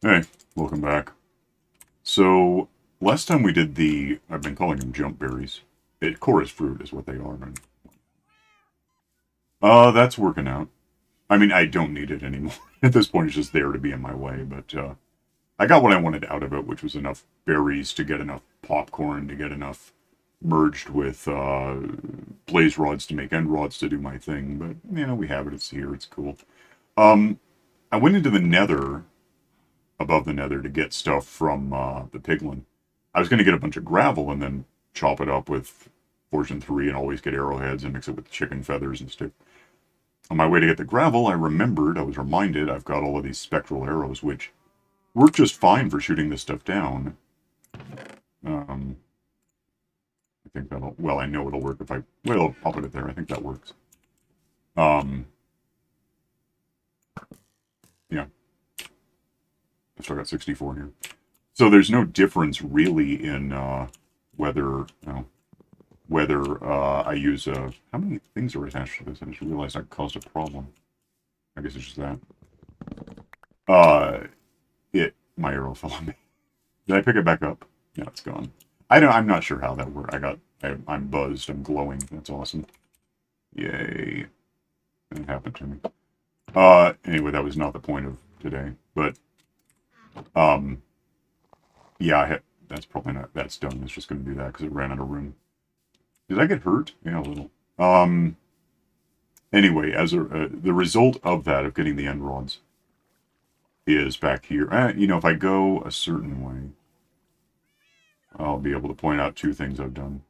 Hey, welcome back. So, last time we did I've been calling them jump berries. Chorus fruit is what they are. Man. That's working out. I mean, I don't need it anymore. At this point, it's just there to be in my way, but, I got what I wanted out of it, which was enough berries to get enough popcorn, to get enough merged with, blaze rods to make end rods to do my thing, but, we have it, it's here, it's cool. Um, I went into the nether above the nether to get stuff from the piglin. I was going to get a bunch of gravel and then chop it up with Fortune 3 and always get arrowheads and mix it with chicken feathers and stuff. On my way to get the gravel, I was reminded I've got all of these spectral arrows, which work just fine for shooting this stuff down. Um, I think well, I know it'll work if I'll put it there. I think that works. Um, yeah, I still got 64 here. So there's no difference really in whether I use how many things are attached to this. I just realized I caused a problem. I guess it's just that. Uh, my arrow fell on me. Did I pick it back up? Yeah, it's gone. I'm not sure how that worked. I'm buzzed. I'm glowing. That's awesome. Yay! That happened to me. Anyway, that was not the point of today. But um, yeah, that's probably not. That's done. It's just going to do that because it ran out of room. Did I get hurt? Yeah, a little. Anyway, the result of that, of getting the end rods, is back here. If I go a certain way, I'll be able to point out two things I've done.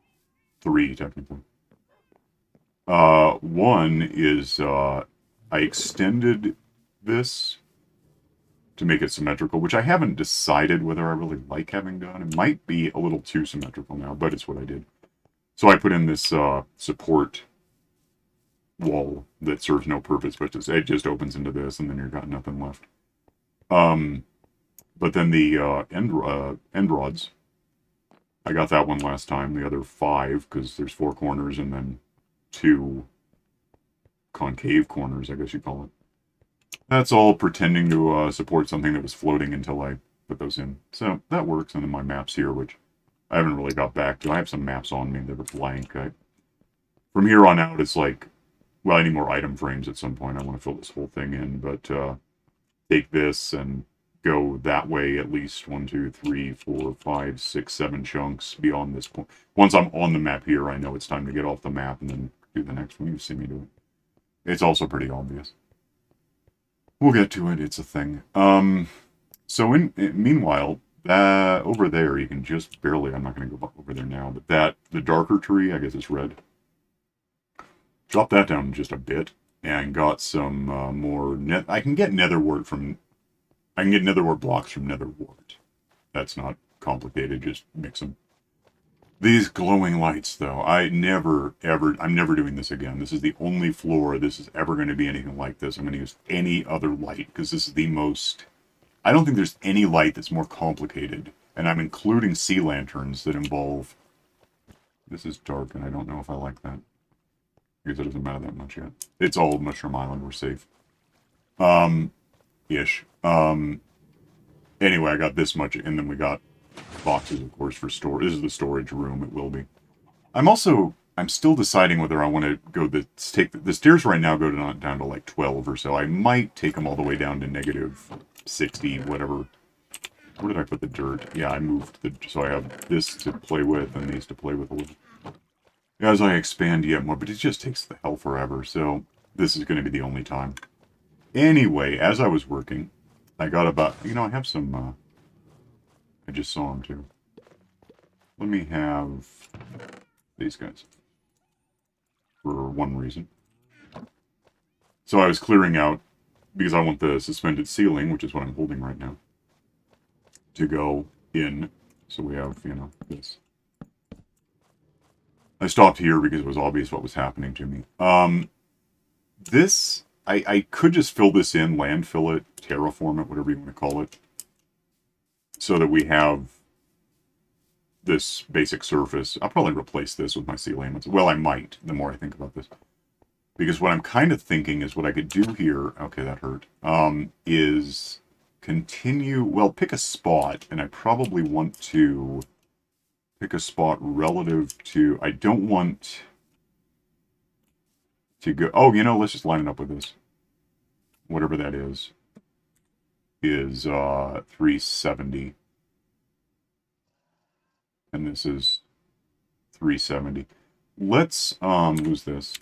Three, technically. One is I extended this to make it symmetrical, which I haven't decided whether I really like having done. It might be a little too symmetrical now, but it's what I did. So I put in this support wall that serves no purpose, but it just opens into this, and then you've got nothing left. Um, but then the end rods, I got that one last time. The other five, because there's four corners and then two concave corners, I guess you call it. That's all pretending to support something that was floating until I put those in. So that works. And then my maps here, which I haven't really got back to. I have some maps on me that are blank. From here on out, it's like, well, I need more item frames at some point. I want to fill this whole thing in, but take this and go that way at least 1, 2, 3, 4, 5, 6, 7 chunks beyond this point. Once I'm on the map here, I know it's time to get off the map and then do the next one. You see me do it. It's also pretty obvious. We'll get to it. It's a thing. So meanwhile, that over there, you can just barely. I'm not going to go over there now, but the darker tree, I guess it's red. Drop that down just a bit, and got some more net. I can get netherwort from. I can get netherwort blocks from netherwort. That's not complicated. Just mix them. These glowing lights, though, I'm never doing this again. This is the only floor this is ever going to be anything like this. I'm going to use any other light because this is the most. I don't think there's any light that's more complicated, and I'm including sea lanterns that involve. This is dark, and I don't know if I like that. I guess it doesn't matter that much yet. It's all Mushroom Island. We're safe. Um, ish. Anyway, I got this much, and then we got boxes, of course, for store. This is the storage room. It will be. I'm still deciding whether I want to take the stairs right now go down to like 12 or so. I might take them all the way down to negative 60, whatever. Where did I put the dirt? Yeah, I moved so I have this to play with and these to play with a little. As I expand yet more, but it just takes the hell forever. So this is going to be the only time. Anyway, as I was working, I got about I have some. I just saw them too. Let me have these guys for one reason. So I was clearing out because I want the suspended ceiling, which is what I'm holding right now, to go in. So we have, this. I stopped here because it was obvious what was happening to me. I could just fill this in, landfill it, terraform it, whatever you want to call it, so that we have this basic surface. I'll probably replace this with my ceiling. Well, I might, the more I think about this. Because what I'm kind of thinking is what I could do here, okay, that hurt, is continue... Well, pick a spot, and I probably want to pick a spot relative to... I don't want to go... Oh, you know, let's just line it up with this. Whatever that is 370. And this is 370. Let's lose this.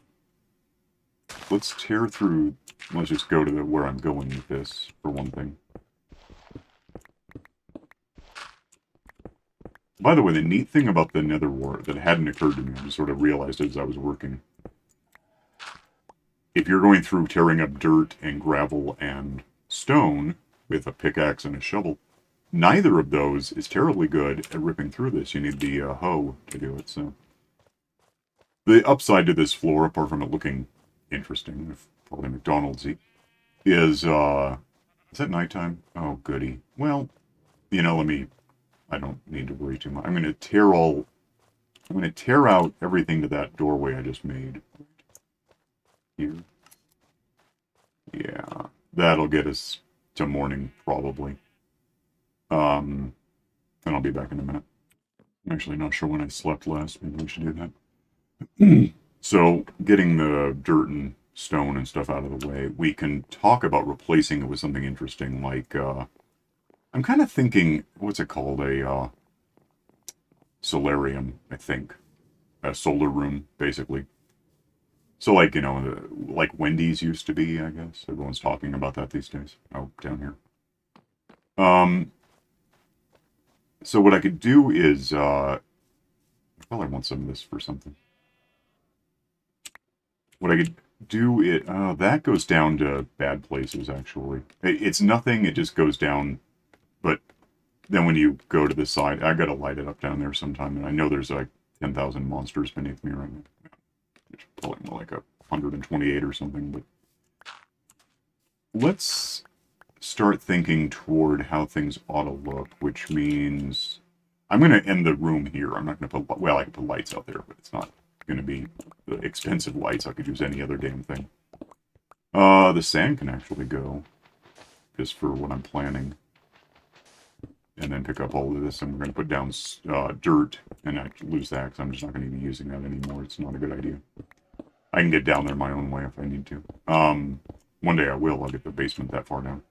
Let's tear through. Let's just go to where I'm going with this for one thing. By the way, the neat thing about the nether wart that hadn't occurred to me, I just sort of realized as I was working. If you're going through tearing up dirt and gravel and stone with a pickaxe and a shovel, neither of those is terribly good at ripping through this. You need the hoe to do it, so. The upside to this floor, apart from it looking interesting, probably McDonald's-y, is that nighttime? Oh, goody. Well, you know, I don't need to worry too much. I'm going to tear out everything to that doorway I just made. Here. Yeah, that'll get us to morning, probably. And I'll be back in a minute. I'm actually not sure when I slept last. Maybe we should do that. So, getting the dirt and stone and stuff out of the way, we can talk about replacing it with something interesting, like, I'm kind of thinking, what's it called? A solarium, I think. A solar room, basically. So, like, you know, like Wendy's used to be, I guess. Everyone's talking about that these days. Oh, down here. So what I could do is, I probably want some of this for something. What I could do is, that goes down to bad places, actually. It's nothing, it just goes down, but then when you go to the side, I gotta light it up down there sometime, and I know there's like 10,000 monsters beneath me right now. It's probably more like 128 or something, but let's start thinking toward how things ought to look, which means I'm going to end the room here. I'm not going to put, well, I can put lights out there, but it's not going to be the expensive lights. I could use any other damn thing. The sand can actually go, just for what I'm planning. And then pick up all of this, and we're going to put down dirt, and I lose that, because I'm just not going to be using that anymore. It's not a good idea. I can get down there my own way if I need to. One day I will. I'll get the basement that far down.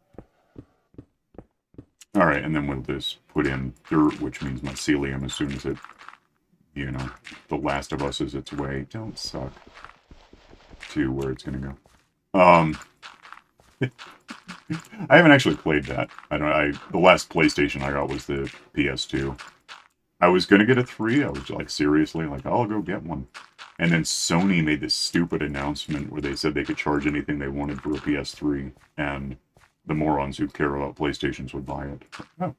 Alright, and then we'll just put in dirt, which means mycelium as soon as it, you know, The Last of Us is its way. Don't suck. To where it's going to go. I haven't actually played that. The last PlayStation I got was the PS2. I was going to get a 3. I was like, seriously, like, I'll go get one. And then Sony made this stupid announcement where they said they could charge anything they wanted for a PS3, and the morons who care about PlayStations would buy it. Oh.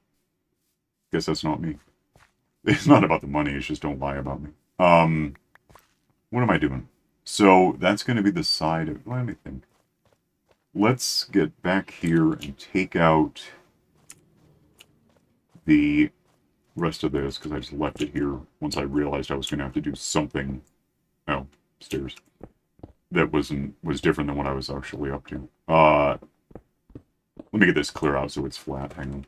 Guess that's not me. It's not about the money, it's just don't lie about me. What am I doing? So, that's going to be the side of... Let me think. Let's get back here and take out the rest of this, because I just left it here once I realized I was going to have to do something... Oh, stairs. That was different than what I was actually up to. Let me get this clear out so it's flat. Hang on.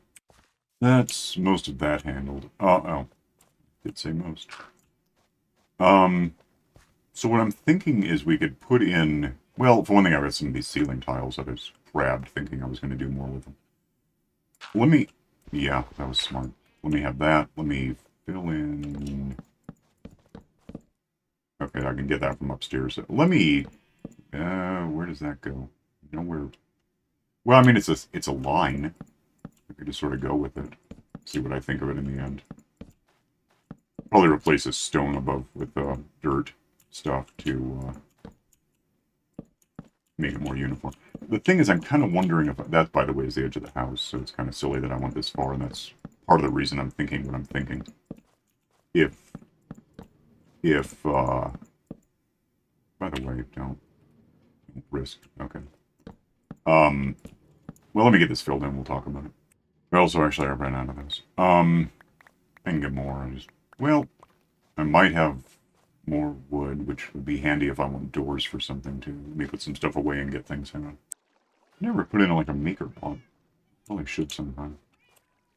That's most of that handled. Oh. Did say most. So what I'm thinking is we could put in... Well, for one thing, I've got some of these ceiling tiles that I just grabbed thinking I was going to do more with them. Let me... Yeah, that was smart. Let me have that. Let me fill in... Okay, I can get that from upstairs. Let me... where does that go? Nowhere. Well, I mean, it's a line. I could just sort of go with it. See what I think of it in the end. Probably replace this stone above with dirt stuff to make it more uniform. The thing is, I'm kind of wondering if... That, by the way, is the edge of the house, so it's kind of silly that I went this far, and that's part of the reason I'm thinking what I'm thinking. By the way, don't risk. Okay. Well, let me get this filled in. We'll talk about it. Also, actually, I ran out of this. I can get more. Well, I might have more wood, which would be handy if I want doors for something, too. Let me put some stuff away and get things. Hang on. I never put in, like, a maker pot. Probably should sometime.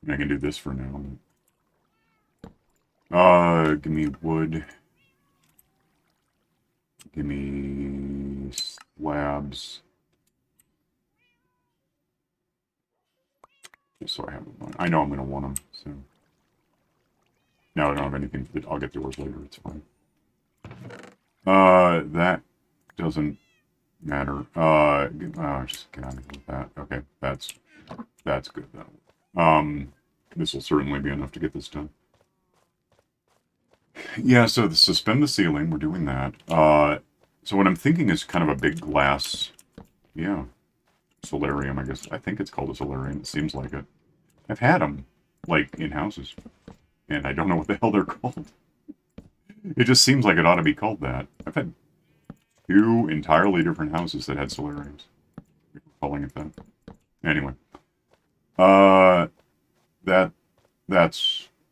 I mean, I can do this for now. Give me wood. Give me slabs. Just so I have them. I know I'm going to want them, so. Now I don't have anything for I'll get doors later, it's fine. That doesn't matter. Just get out of here with that. Okay, that's good though. This will certainly be enough to get this done. Yeah, so suspend the ceiling, we're doing that. So what I'm thinking is kind of a big glass, yeah, solarium, I guess. I think it's called a solarium, it seems like it. I've had them, like, in houses, and I don't know what the hell they're called. It just seems like it ought to be called that. I've had 2 entirely different houses that had solariums. Calling it that. Anyway.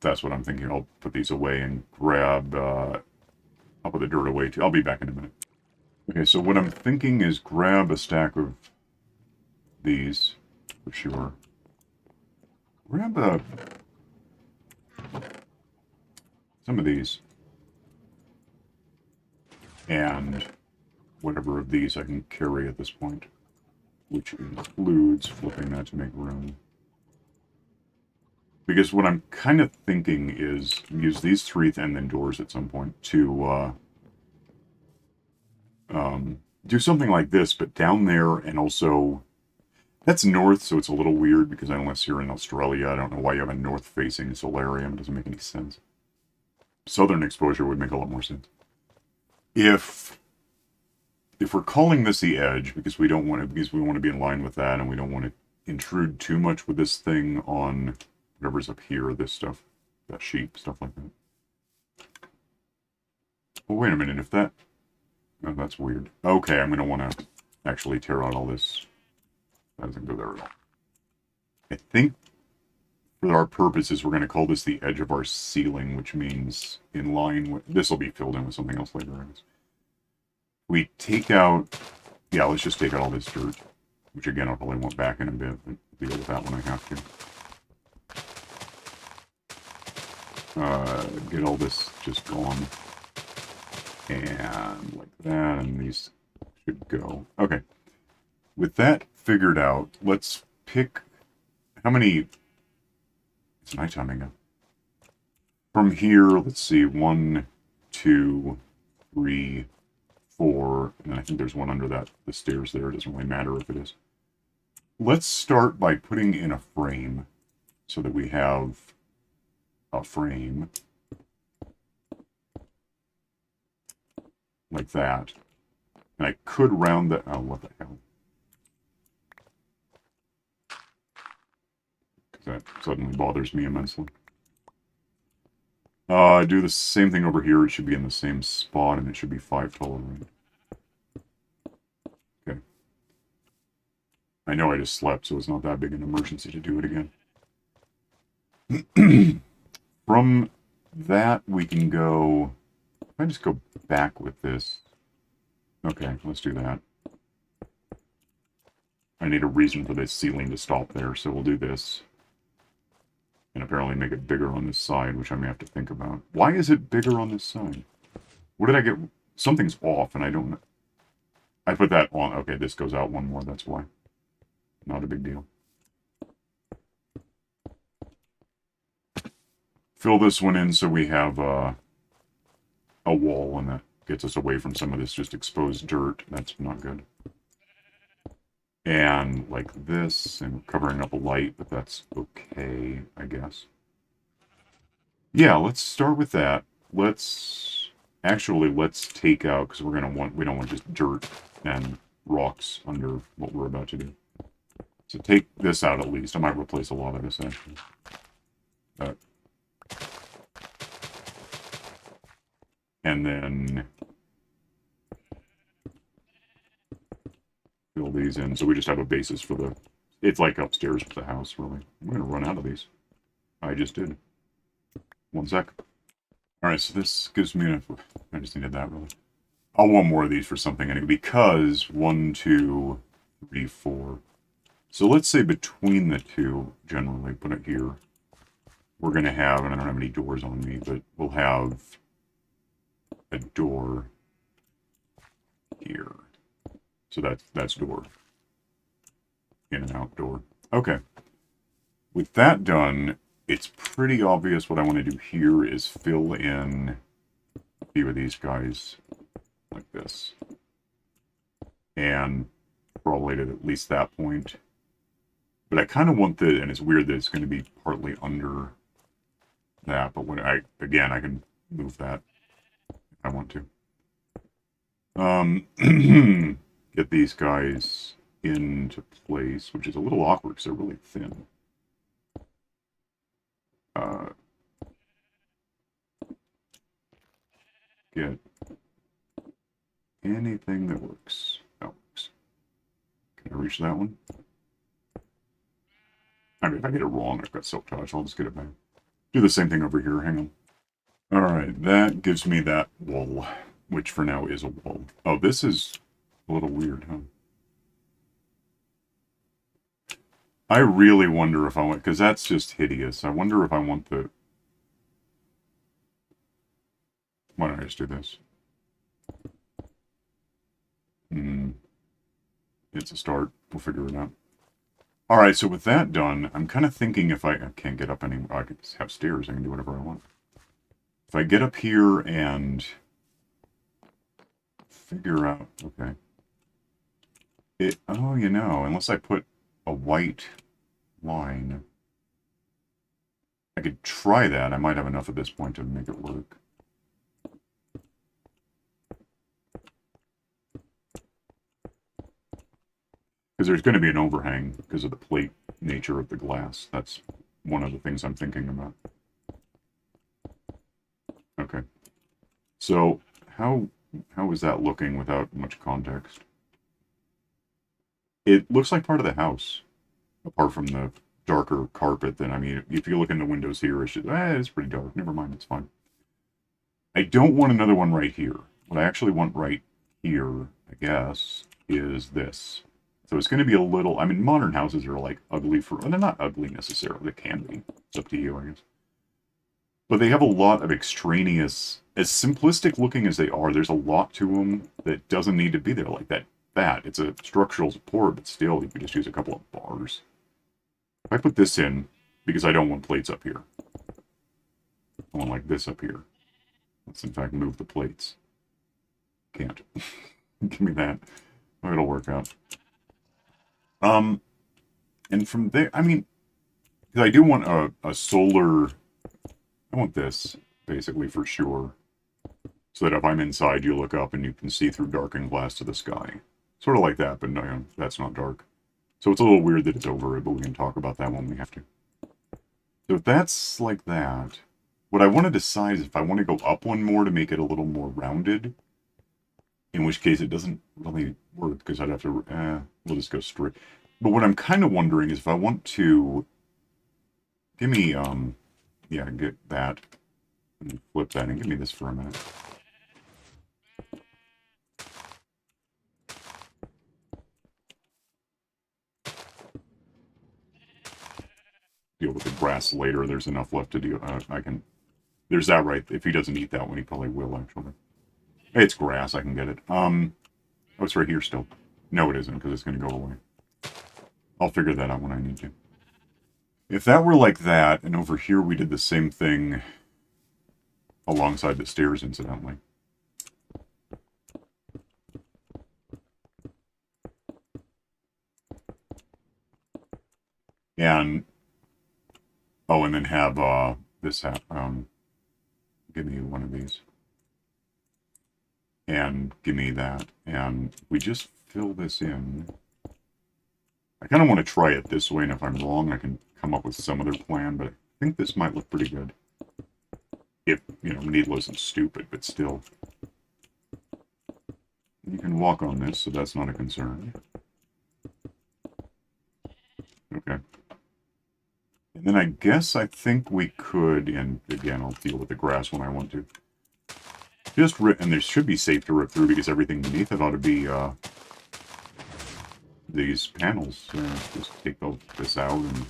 That's what I'm thinking. I'll put these away and grab, I'll put the dirt away too. I'll be back in a minute. Okay, so what I'm thinking is grab a stack of these, for sure. Grab some of these. And whatever of these I can carry at this point, which includes flipping that to make room. Because what I'm kind of thinking is use these 3 and then doors at some point to do something like this, but down there, and also that's north, so it's a little weird because unless you're in Australia, I don't know why you have a north-facing solarium. It doesn't make any sense. Southern exposure would make a lot more sense. If we're calling this the edge because we don't want to, because we want to be in line with that, and we don't want to intrude too much with this thing on whatever's up here, this stuff, that sheep, stuff like that. Well, wait a minute, if that, oh, that's weird. Okay, I'm going to want to actually tear out all this. That doesn't go there at all. I think for our purposes, we're going to call this the edge of our ceiling, which means in line with, this will be filled in with something else later, I guess. We take out, yeah, let's just take out all this dirt, which again, I'll probably want back in a bit, but deal with that when I have to. Get all this just gone. And like that, and these should go. Okay. With that figured out, let's pick, how many, it's nighttime again. From here, let's see, 1, 2, 3, 4, and I think there's one under that, the stairs there. It doesn't really matter if it is. Let's start by putting in a frame so that we have a frame like that. And I could round that, oh, what the hell. That suddenly bothers me immensely. Do the same thing over here. It should be in the same spot, and it should be 5 taller. Okay. I know I just slept, so it's not that big an emergency to do it again. From that, we can go... If I just go back with this... Okay, let's do that. I need a reason for this ceiling to stop there, so we'll do this. And apparently make it bigger on this side, which I may have to think about. Why is it bigger on this side? What did I get? Something's off, and I don't know. I put that on. Okay, this goes out one more, that's why. Not a big deal. Fill this one in so we have a wall, and that gets us away from some of this just exposed dirt. That's not good. And like this, and covering up a light, but that's okay, I guess. Yeah, let's start with that. Let's take out, because we don't want just dirt and rocks under what we're about to do. So take this out at least. I might replace a lot of this actually. And then fill these in, so we just have a basis for the... It's like upstairs with the house, really. I'm going to run out of these. I just did. 1 sec. Alright, so this gives me enough... I just needed that, really. I'll want more of these for something anyway, because 1, 2, 3, 4... So let's say between the two, generally, put it here, we're going to have, and I don't have any doors on me, but we'll have a door here. So that's door. In and out door. Okay. With that done, it's pretty obvious what I want to do here is fill in a few of these guys like this. And probably at least that point. But I kind of want the, and it's weird that it's going to be partly under that, but when again, I can move that if I want to. Get these guys into place, which is a little awkward because they're really thin. Get anything that works. That works. Can I reach that one? I mean, if I get it wrong, I've got silk touch. I'll just get it back. Do the same thing over here. Hang on. Alright, that gives me that wall, which for now is a wall. Oh, this is a little weird, huh? I really wonder if I want, because that's just hideous. I wonder if I want the... Why don't I just do this? It's a start. We'll figure it out. Alright, so with that done, I'm kind of thinking if I can't get up anymore. I could just have stairs. I can do whatever I want. If I get up here and figure out... Okay. Oh, you know, unless I put a white line... I could try that. I might have enough at this point to make it work. Because there's going to be an overhang because of the plate nature of the glass. That's one of the things I'm thinking about. Okay. So, how is that looking without much context? It looks like part of the house, apart from the darker carpet. Then, I mean, if you look in the windows here, it's pretty dark. Never mind, it's fine. I don't want another one right here. What I actually want right here, I guess, is this. So it's going to be a little... I mean, modern houses are, like, ugly for... Well, they're not ugly necessarily. They can be. It's up to you, I guess. But they have a lot of extraneous... As simplistic looking as they are, there's a lot to them that doesn't need to be there. Like that bat. It's a structural support, but still, you could just use a couple of bars. If I put this in, because I don't want plates up here. I want, like, this up here. Let's, in fact, move the plates. Can't. Give me that. Oh, it'll work out. And from there, I mean, because I do want a solar, I want this, basically, for sure. So that if I'm inside, you look up and you can see through darkened glass to the sky. Sort of like that, but no, that's not dark. So it's a little weird that it's over it, but we can talk about that when we have to. So if that's like that, what I want to decide is if I want to go up one more to make it a little more rounded. In which case it doesn't really work because I'd have to, we'll just go straight. But what I'm kind of wondering is if I want to, give me, yeah, get that, and flip that, and give me this for a minute. Deal with the grass later, there's enough left to deal, there's that right, if he doesn't eat that one, he probably will, actually. It's grass, I can get it. Oh, it's right here still. No, it isn't, because it's going to go away. I'll figure that out when I need to. If that were like that, and over here we did the same thing alongside the stairs, incidentally. And, oh, and then have, this, give me one of these. And give me that. And we just fill this in. I kind of want to try it this way, and if I'm wrong, I can come up with some other plan, but I think this might look pretty good. If, you know, needless and stupid, but still. You can walk on this, so that's not a concern. Okay. And then I guess I think we could, and again, I'll deal with the grass when I want to. Just rip, and there should be safe to rip through because everything beneath it ought to be, these panels. Just take this out and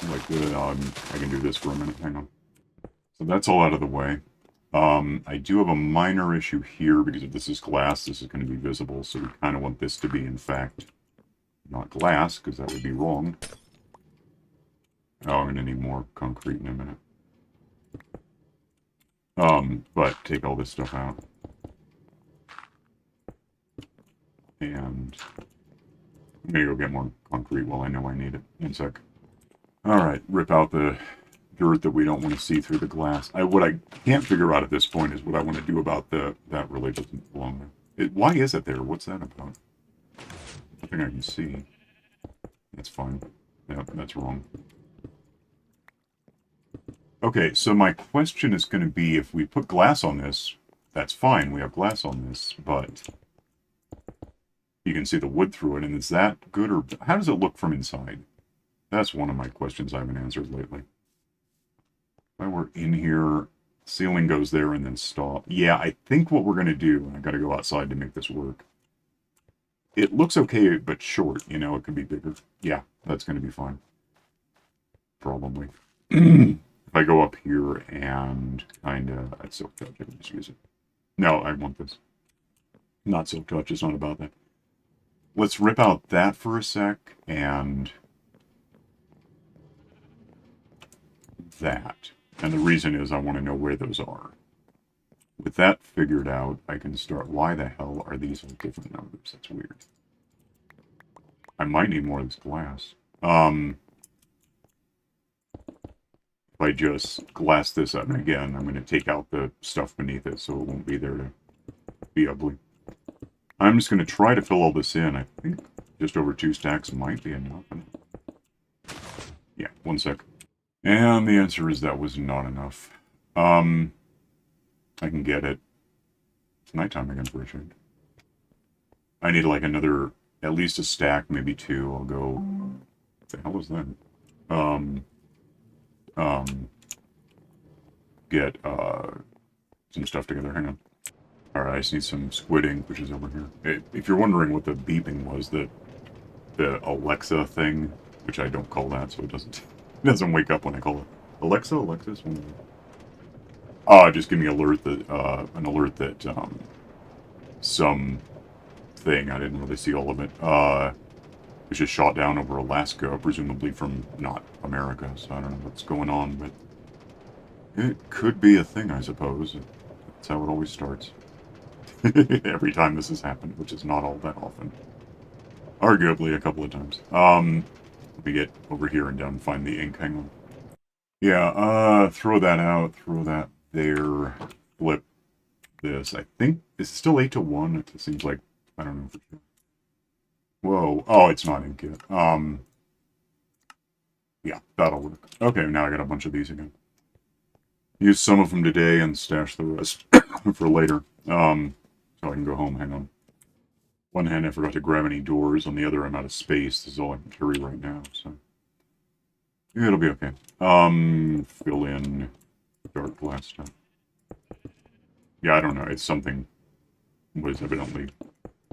like I can do this for a minute. Hang on. So that's all out of the way. I do have a minor issue here because if this is glass, this is going to be visible. So we kind of want this to be, in fact, not glass because that would be wrong. Oh, I'm going to need more concrete in a minute. But take all this stuff out. And I'm going to go get more concrete while I know I need it. In a sec. Alright, rip out the dirt that we don't want to see through the glass. What I can't figure out at this point is what I want to do about that really doesn't belong there. Why is it there? What's that about? Nothing I can see. That's fine. Yep, that's wrong. Okay, so my question is going to be, if we put glass on this, that's fine, we have glass on this, but you can see the wood through it, and is that good, or how does it look from inside? That's one of my questions I haven't answered lately. If I were in here, ceiling goes there and then stop. Yeah, I think what we're going to do, I got to go outside to make this work. It looks okay, but short, you know, it could be bigger. Yeah, that's going to be fine. Probably. If I go up here and kind of... That's silk touch, I can just use it. No, I want this. Not silk touch, it's not about that. Let's rip out that for a sec, and... that. And the reason is I want to know where those are. With that figured out, I can start... Why the hell are these all different numbers? That's weird. I might need more of this glass. If I just glass this up, and again, I'm going to take out the stuff beneath it so it won't be there to be ugly. I'm just going to try to fill all this in. I think just over 2 stacks might be enough. Yeah, 1 sec. And the answer is that was not enough. I can get it. It's nighttime again for a change. I need like another, at least a stack, maybe 2. I'll go... What the hell was that? Get some stuff together. Hang on. Alright, I just need some squid ink, which is over here. If you're wondering what the beeping was, the Alexa thing, which I don't call that, so it doesn't wake up when I call it. Alexa, Alexis? Just give me an alert that some thing, I didn't really see all of it, was just shot down over Alaska, presumably from not America, so I don't know what's going on, but it could be a thing, I suppose. That's how it always starts. Every time this has happened, which is not all that often. Arguably a couple of times. Let me get over here and down and find the ink. Hang on. Yeah, throw that out, throw that there, flip this. I think, is it still 8 to 1? It seems like, I don't know for sure. Whoa, oh, it's not ink yet. Yeah, that'll work. Okay, now I got a bunch of these again. Use some of them today and stash the rest for later. So I can go home. Hang on. One hand, I forgot to grab any doors. On the other, I'm out of space. This is all I can carry right now, so yeah, it'll be okay. Fill in dark glass stuff. Yeah, I don't know. It's something was evidently,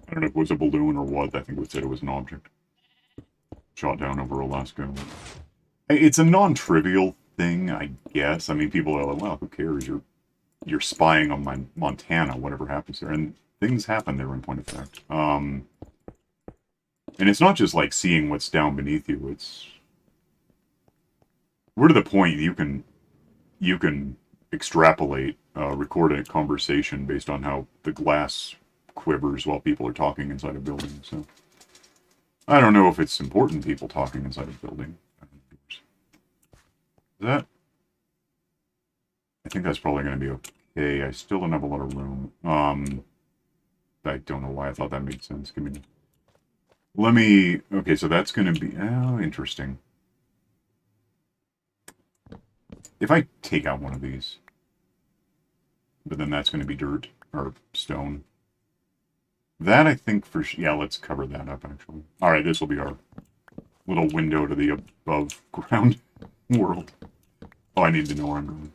I don't know if it was a balloon or what. I think it said it was an object shot down over Alaska. It's a non-trivial thing, I guess. I mean, people are like, well, who cares? You're spying on Montana, whatever happens there. And things happen there, in point of fact. And it's not just like seeing what's down beneath you. It's... We're to the point you can extrapolate, record a conversation based on how the glass quivers while people are talking inside a building. So I don't know if it's important people talking inside a building. That... I think that's probably going to be okay. I still don't have a lot of room. I don't know why I thought that made sense. Give me... Let me... Okay, so that's going to be... Oh, interesting. If I take out one of these, but then that's going to be dirt, or stone. That, I think, for... Yeah, let's cover that up, actually. Alright, this will be our little window to the above-ground world. Oh, I need to know where I'm going.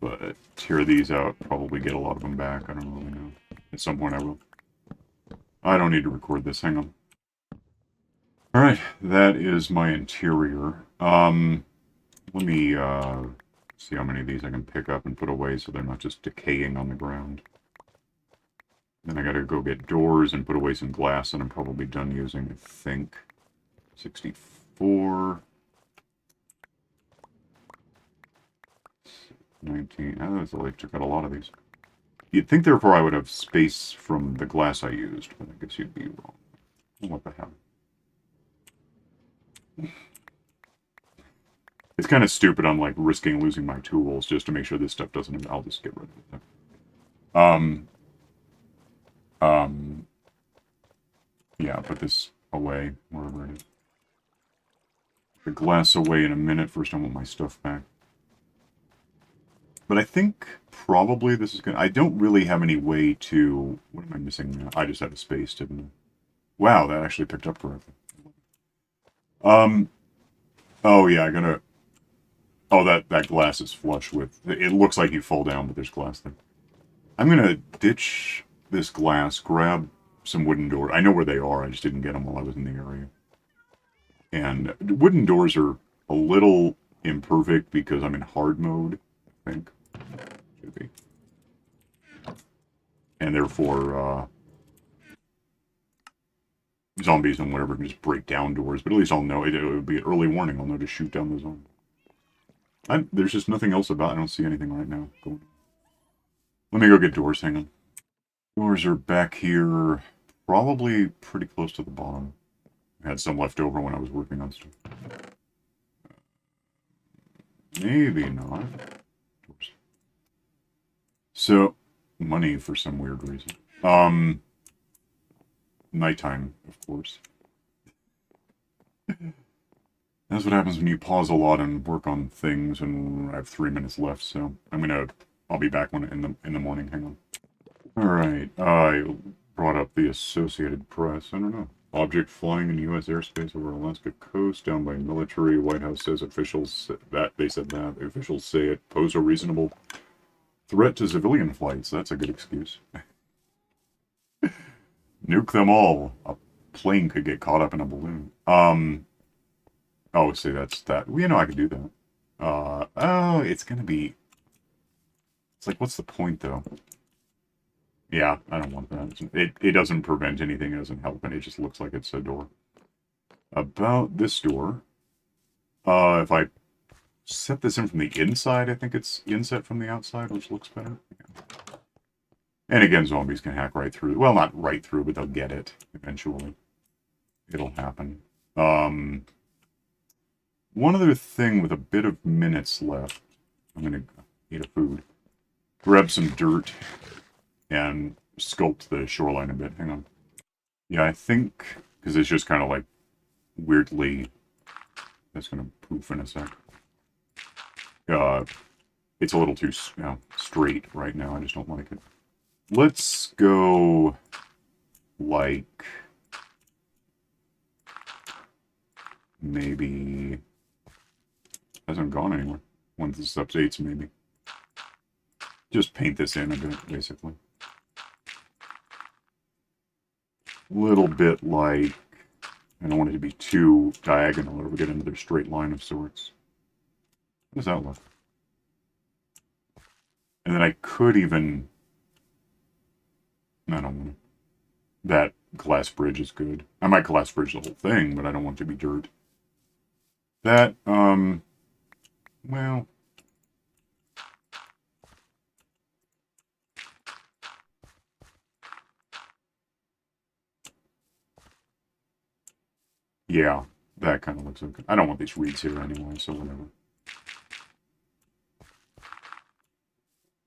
But tear these out, probably get a lot of them back. I don't really know. At some point I will. I don't need to record this. Hang on. Alright, that is my interior. Let me see how many of these I can pick up and put away so they're not just decaying on the ground. Then I gotta go get doors and put away some glass that I'm probably done using, I think. 64. 19. Oh, that's I took out a lot of these. You'd think, therefore, I would have space from the glass I used, but I guess you'd be wrong. What the hell? It's kind of stupid. I'm like risking losing my tools just to make sure this stuff doesn't. I'll just get rid of it. Yeah, put this away wherever it is. The glass away in a minute. First, I want my stuff back. But I think probably this is gonna. I don't really have any way to. What am I missing now? I just had a space, didn't I? Wow, that actually picked up correctly. Oh yeah, I gotta. Oh, that glass is flush with. It looks like you fall down, but there's glass there. I'm gonna ditch this glass, grab some wooden doors. I know where they are, I just didn't get them while I was in the area. And wooden doors are a little imperfect because I'm in hard mode, I think. Should be. And therefore, zombies and whatever can just break down doors, but at least I'll know. It would be an early warning. I'll know to shoot down the zombie. There's just nothing else about it. I don't see anything right now. Let me go get doors. Hang on. Doors are back here, probably pretty close to the bottom. I had some left over when I was working on stuff. Maybe not. Doors. So, money for some weird reason. Nighttime, of course. That's what happens when you pause a lot and work on things, and I have 3 minutes left, so I'll be back in the morning. Hang on. Alright, I brought up the Associated Press. I don't know. Object flying in U.S. airspace over Alaska coast, down by military. White House says officials that they said that. The officials say it pose a reasonable threat to civilian flights. That's a good excuse. Nuke them all. A plane could get caught up in a balloon. Oh, see, that's that. Well, I could do that. Oh, it's gonna be. It's like, what's the point, though? Yeah, I don't want that. It doesn't prevent anything. It doesn't help, and it just looks like it's a door. About this door, if I set this in from the inside, I think it's inset from the outside, which looks better. Yeah. And again, zombies can hack right through. Well, not right through, but they'll get it eventually. It'll happen. One other thing with a bit of minutes left. I'm gonna eat a food. Grab some dirt and sculpt the shoreline a bit. Hang on. Yeah, I think, because it's just kind of like weirdly, that's going to poof in a sec. It's a little too straight right now. I just don't like it. Let's go like maybe hasn't gone anywhere. Once this updates, maybe. Just paint this in a bit, basically. Little bit like, I don't want it to be too diagonal or we get another straight line of sorts. How does that look? And then I could even, I don't want to. That glass bridge is good. I might glass bridge the whole thing, but I don't want it to be dirt. That, well. Yeah, that kind of looks okay. I don't want these reeds here anyway, so whatever.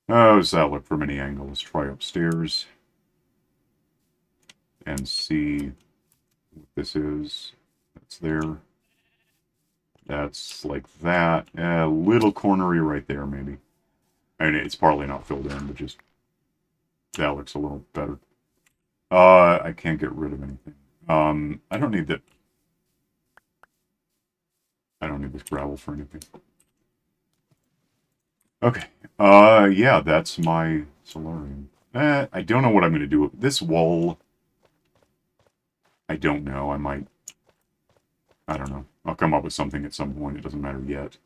Oh, does that look from any angle? Let's try upstairs and see what this is. That's there. That's like that. A little cornery right there, maybe. I mean, it's partly not filled in, but just that looks a little better. I can't get rid of anything. I don't need that. I don't need this gravel for anything. Okay. Yeah, that's my solarium. I don't know what I'm going to do with this wall. I don't know. I don't know. I'll come up with something at some point. It doesn't matter yet.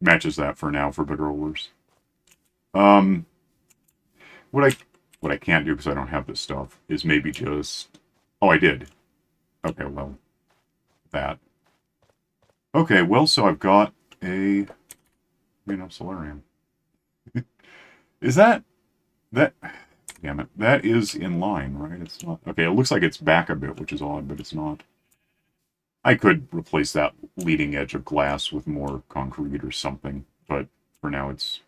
Matches that for now, for better or worse. Um, what I what I can't do because I don't have this stuff is maybe just. Oh, I did. Okay, well, that. Okay, well, so I've got a solarium. Is that? Damn it, that is in line, right? It's not. Okay, it looks like it's back a bit, which is odd, but it's not. I could replace that leading edge of glass with more concrete or something, but for now it's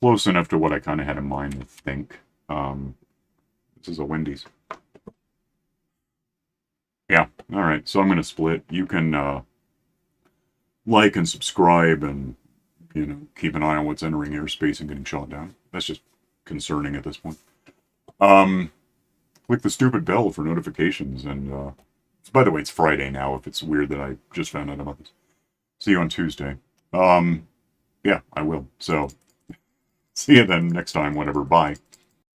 close enough to what I kind of had in mind, I think. This is a Wendy's. Yeah, alright, so I'm going to split. You can like and subscribe and, keep an eye on what's entering airspace and getting shot down. That's just concerning at this point. Um, Click the stupid bell for notifications, and, by the way, it's Friday now, if it's weird that I just found out about this. See you on Tuesday. Yeah, I will. So, see you then next time, whatever. Bye.